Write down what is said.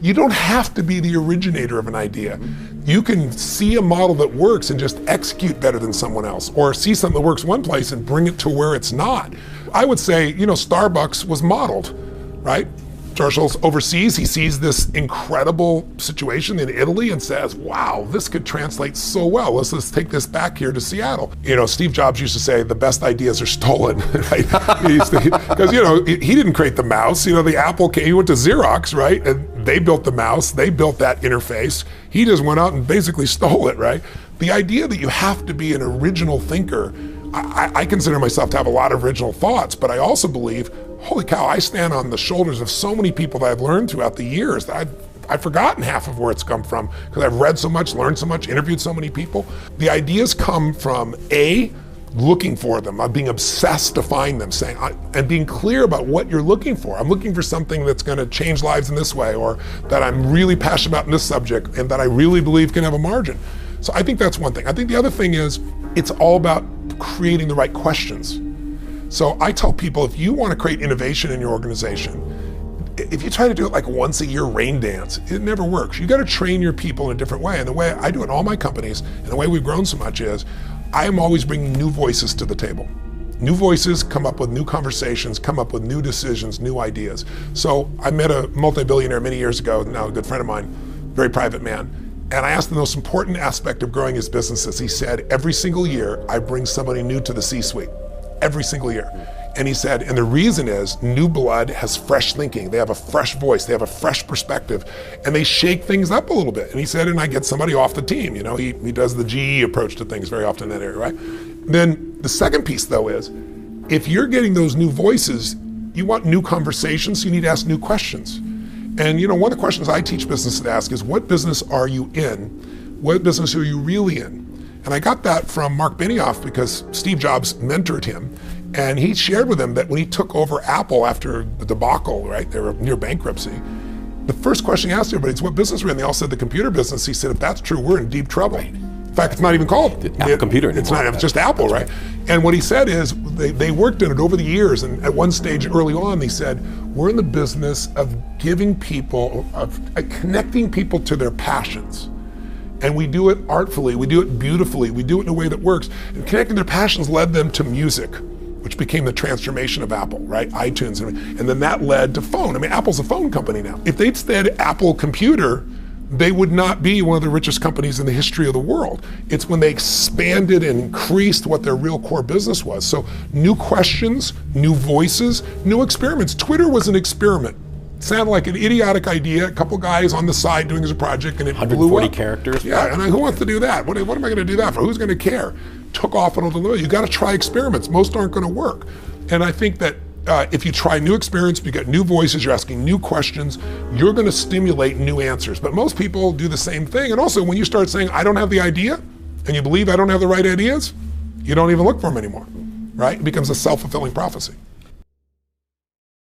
You don't have to be the originator of an idea. You can see a model that works and just execute better than someone else, or see something that works one place and bring it to where it's not. I would say, Starbucks was modeled, right? Churchill's overseas, he sees this incredible situation in Italy and says, wow, this could translate so well. Let's take this back here to Seattle. Steve Jobs used to say the best ideas are stolen, right? Because, he didn't create the mouse. The Apple came, he went to Xerox, right? And they built the mouse, they built that interface. He just went out and basically stole it, right? The idea that you have to be an original thinker, I consider myself to have a lot of original thoughts, but I also believe, holy cow, I stand on the shoulders of so many people that I've learned throughout the years that I've forgotten half of where it's come from because I've read so much, learned so much, interviewed so many people. The ideas come from looking for them, being obsessed to find them, and being clear about what you're looking for. I'm looking for something that's going to change lives in this way, or that I'm really passionate about in this subject and that I really believe can have a margin. So I think that's one thing. I think the other thing is it's all about creating the right questions. So I tell people, if you want to create innovation in your organization, if you try to do it like once a year rain dance, it never works. You got to train your people in a different way. And the way I do it in all my companies, and the way we've grown so much is, I am always bringing new voices to the table. New voices come up with new conversations, come up with new decisions, new ideas. So I met a multi-billionaire many years ago, now a good friend of mine, very private man. And I asked him the most important aspect of growing his businesses. He said, every single year, I bring somebody new to the C-suite. Every single year. And he said, and the reason is new blood has fresh thinking. They have a fresh voice. They have a fresh perspective. And they shake things up a little bit. And he said, and I get somebody off the team. He does the GE approach to things very often in that area, right? Then the second piece, though, is if you're getting those new voices, you want new conversations, so you need to ask new questions. And one of the questions I teach businesses to ask is, what business are you in? What business are you really in? And I got that from Mark Benioff because Steve Jobs mentored him. And he shared with him that when he took over Apple after the debacle, right, they were near bankruptcy, the first question he asked everybody is, what business are we in? They all said the computer business. He said, if that's true, we're in deep trouble. Right. In fact, it's not even called Apple Computer anymore. It's not, it's just Apple, right? And what he said is, they worked in it over the years, and at one stage early on, they said, we're in the business of giving people, of connecting people to their passions. And we do it artfully, we do it beautifully, we do it in a way that works. And connecting their passions led them to music, which became the transformation of Apple, right? iTunes, and then that led to phone. I mean, Apple's a phone company now. If they'd said Apple Computer, they would not be one of the richest companies in the history of the world. It's when they expanded and increased what their real core business was. So new questions, new voices, new experiments. Twitter was an experiment. Sounded like an idiotic idea, a couple guys on the side doing as a project, and it blew up. 140 characters. Yeah, and who wants to do that? What am I going to do that for? Who's going to care? Took off on all the way. You got to try experiments. Most aren't going to work. And I think that if you try new experiments, you get new voices, you're asking new questions, you're going to stimulate new answers. But most people do the same thing. And also, when you start saying, I don't have the idea, and you believe I don't have the right ideas, you don't even look for them anymore, right? It becomes a self-fulfilling prophecy.